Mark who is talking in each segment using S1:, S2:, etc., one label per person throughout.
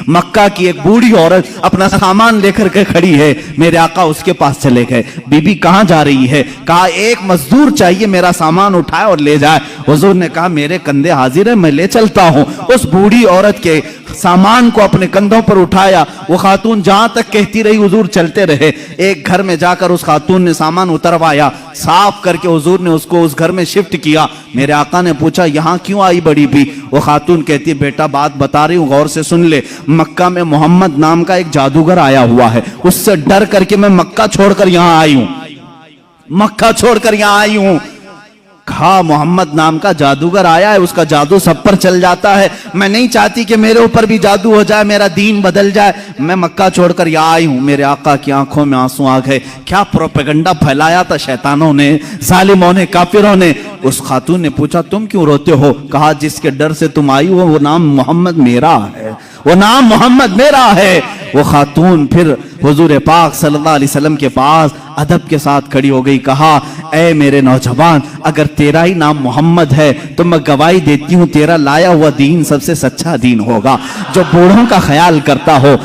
S1: मक्का की एक बूढ़ी औरत अपना सामान लेकर के खड़ी है। मेरे आका उसके पास चले गए। बीबी कहाँ जा रही है? कहा एक मजदूर चाहिए, मेरा सामान उठाए और ले जाए। हुजूर ने कहा मेरे कंधे हाजिर है, मैं ले चलता हूँ। उस बूढ़ी औरत के सामान को अपने कंधों पर उठाया। वो खातून जहां तक कहती रही हुजूर चलते रहे। एक घर में जाकर उस खातून ने सामान उतरवाया, साफ करके हुजूर ने उसको उस घर में शिफ्ट किया। मेरे आका ने पूछा यहाँ क्यों आई बड़ी भी? वो खातून कहती है बेटा बात बता रही हूँ, गौर से सुन ले। मक्का में मोहम्मद नाम का एक जादूगर आया हुआ है, उससे डर करके मैं मक्का छोड़कर यहाँ आई हूँ, मक्का छोड़कर यहाँ आई हूँ। कहा मोहम्मद नाम का जादूगर आया है, उसका जादू सब पर चल जाता है। मैं नहीं चाहती कि मेरे ऊपर भी जादू हो जाए, मेरा दीन बदल जाए। मैं मक्का छोड़कर यहाँ आई हूँ। मेरे आका की आंखों में आंसू आ गए। क्या प्रोपेगेंडा फैलाया था शैतानों ने, जालिमों ने, काफिरों ने। उस खातून ने पूछा तुम क्यों रोते हो? कहा जिसके डर से तुम आई हो वो नाम मोहम्मद मेरा है, वो नाम मोहम्मद मेरा है। वो खातून फिर हुजूर पाक सल्लल्लाहु अलैहि वसल्लम के पास अदब के साथ खड़ी हो गई। कहा ऐ मेरे नौजवान, अगर तेरा ही नाम मोहम्मद है तो मैं गवाही देती हूँ तेरा लाया हुआ दीन सबसे सच्चा दीन होगा। जो बूढ़ों का ख्याल करता हो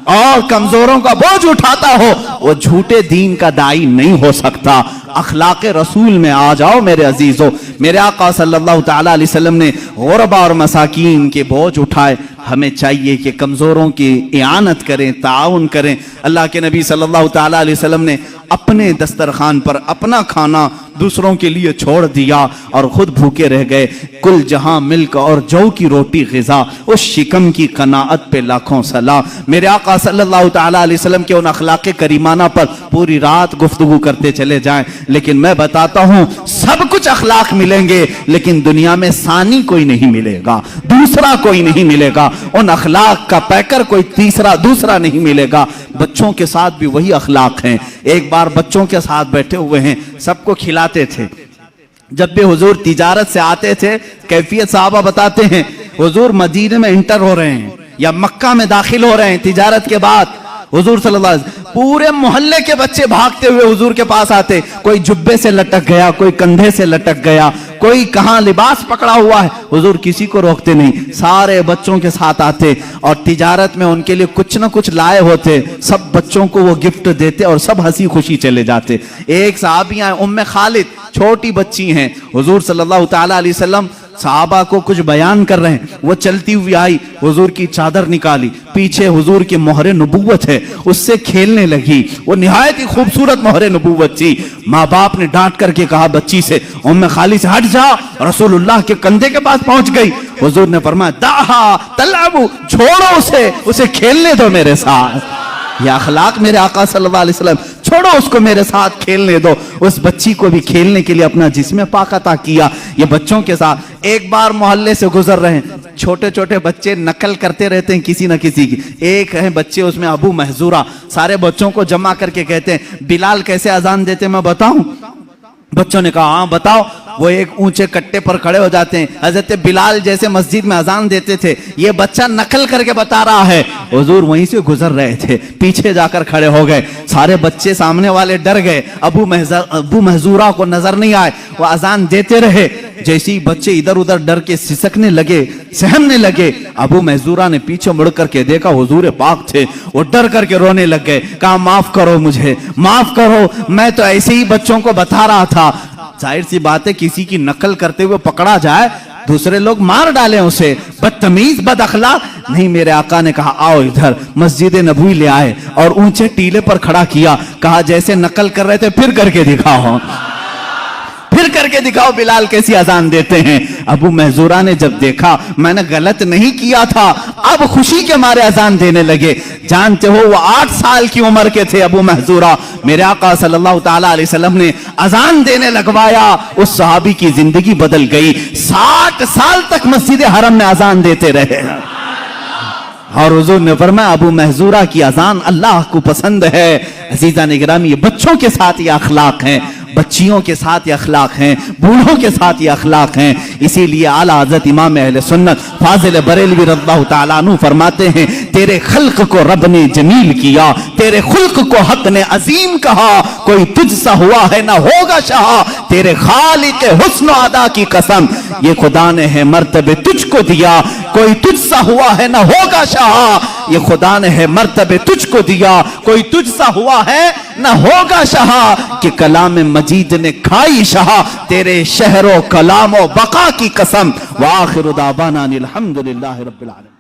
S1: और कमजोरों का बोझ उठाता हो वो झूठे दीन का दाई नहीं हो सकता। अखलाक रसूल में आ जाओ मेरे अजीजों। मेरे आका सल्लल्लाहु ताला अलैहि वसल्लम ने गुरबा और मसाकीन के बोझ उठाए। हमें चाहिए कि कमजोरों की इआनत करें, ताउन करें। अल्लाह के नबी सल्लल्लाहु ताला अलैहि वसल्लम ने अपने दस्तरखान पर अपना खाना दूसरों के लिए छोड़ दिया और खुद भूखे रह गए। कुल जहां मिल्क और जौ की रोटी ग़िज़ा, उस शिकम की कनाअत पे लाखों सलाम। मेरे आका सल्लल्लाहु ताला अलैहि वसल्लम के उन अखलाक करीमाना पर पूरी रात गुफ्तगू करते चले जाएं। लेकिन मैं बताता हूं सब कुछ अखलाक मिलेंगे लेकिन दुनिया में सानी कोई नहीं मिलेगा, दूसरा कोई नहीं मिलेगा। उन अखलाक का पैकर कोई तीसरा दूसरा नहीं मिलेगा। बच्चों के साथ भी वही अखलाक हैं। एक बार बच्चों के साथ बैठे हुए हैं, सबको खिलाते थे। जब भी हुजूर तिजारत से आते थे, कैफियत साहबा बताते हैं हुजूर मदीने में इंटर हो रहे हैं या मक्का में दाखिल हो रहे हैं तिजारत के बाद, हुजूर सल्लल्लाहु अलैहि वसल्लम पूरे मोहल्ले के बच्चे भागते हुए हुजूर के पास आते। कोई जुब्बे से लटक गया, कोई कंधे से लटक गया, कोई कहां लिबास पकड़ा हुआ है, हुजूर किसी को रोकते नहीं, सारे बच्चों के साथ आते और तिजारत में उनके लिए कुछ ना कुछ लाए होते। सब बच्चों को वो गिफ्ट देते और सब हंसी खुशी चले जाते। एक साहबियां उम्मे खालिद, छोटी बच्ची हैं, हुजूर सल्लल्लाहु ताला अलैहि वसल्लम साहबा को कुछ बयान कर रहे हैं। वो चलती हुई आई, हुजूर की चादर निकाली, पीछे हुजूर की मोहरे नबूवत है, उससे खेलने लगी। वो निहायत ही खूबसूरत मोहरे नबूवत थी। माँ बाप ने डांट करके कहा बच्ची से, उम्मे खाली से हट जा। रसूलुल्लाह के कंधे के पास पहुंच गई। हुजूर ने फरमाया दाहा तलाबू, छोड़ो उसे खेलने दो मेरे साथ। या अखलाक मेरे आका सल्लल्लाहु अलैहि वसल्लम, छोड़ो उसको मेरे साथ खेलने दो। उस बच्ची को भी खेलने के लिए अपना जिस्म पाक अता किया। ये बच्चों के साथ एक बार मोहल्ले से गुजर रहे हैं, छोटे छोटे बच्चे नकल करते रहते हैं किसी न किसी की। एक है बच्चे उसमें अबू महजूरा, सारे बच्चों को जमा करके कहते हैं बिलाल कैसे अजान देते मैं बताऊं? बच्चों ने कहा हाँ बताओ। वो एक ऊंचे कट्टे पर खड़े हो जाते हैं, हजरत बिलाल जैसे मस्जिद में अजान देते थे। ये बच्चा नकल करके बता रहा है। हुजूर वहीं से गुजर रहे थे, पीछे जाकर खड़े हो गए। सारे बच्चे सामने वाले डर गए, अबू महजूरा को नजर नहीं आए, वो अजान देते रहे। जैसे ही बच्चे इधर उधर डर के सिसकने लगे, सहमने लगे, अबू महजूरा ने पीछे मुड़ करके देखा हुजूर पाक थे। वो डर करके रोने लग गए। कहा माफ करो मुझे, माफ करो, मैं तो ऐसे ही बच्चों को बता रहा था। जाहिर सी बात है किसी की नकल करते हुए पकड़ा जाए, दूसरे लोग मार डालें उसे, बदतमीज बद अखलाक। नहीं, मेरे आका ने कहा आओ इधर। मस्जिद नबवी ले आए और ऊंचे टीले पर खड़ा किया। कहा जैसे नकल कर रहे थे फिर करके दिखाओ, फिर करके दिखाओ बिलाल कैसी अजान देते हैं। अबू महजूरा ने जब देखा मैंने गलत नहीं किया था, अब खुशी के मारे अजान देने लगे। जानते हो वो 8 साल की उम्र के थे अबू महजूरा। मेरे आका सल्लल्लाहु ताला अलैहि वसल्लम ने अजान देने लगवाया, उस सहाबी की जिंदगी बदल गई। 60 साल तक मस्जिद हरम में अजान देते रहे और हुजूर ने फरमाया अबू महजूरा की अजान अल्लाह को पसंद है। अजीजा ने गिरामी, ये बच्चों के साथ ये अखलाक हैं, बच्चियों के साथ ये अखलाक हैं, बूढ़ों के साथ ये अखलाक हैं। इसीलिए आला हज़रत इमाम अहले सुन्नत फाजिल बरेलवी रज़ियल्लाहु ताला अन्हु फरमाते हैं तेरे खल्क को रब ने जमील किया, तेरे खुल्क को हक ने अजीम कहा, कोई तुझसा हुआ है ना होगा शाह, तेरे खालिक हुस्न अदा की कसम, ये खुदा ने है मर्तबे तुझको दिया, कोई तुझसा हुआ है ना होगा शाह। یہ خدا نے ہے مرتبے تجھ کو دیا, کوئی تجھ سا ہوا ہے نہ ہوگا شہا, کہ کلام مجید نے کھائی شہا, تیرے شہر و کلام و بقا کی قسم. وآخر دعوانا الحمدللہ رب العالمین.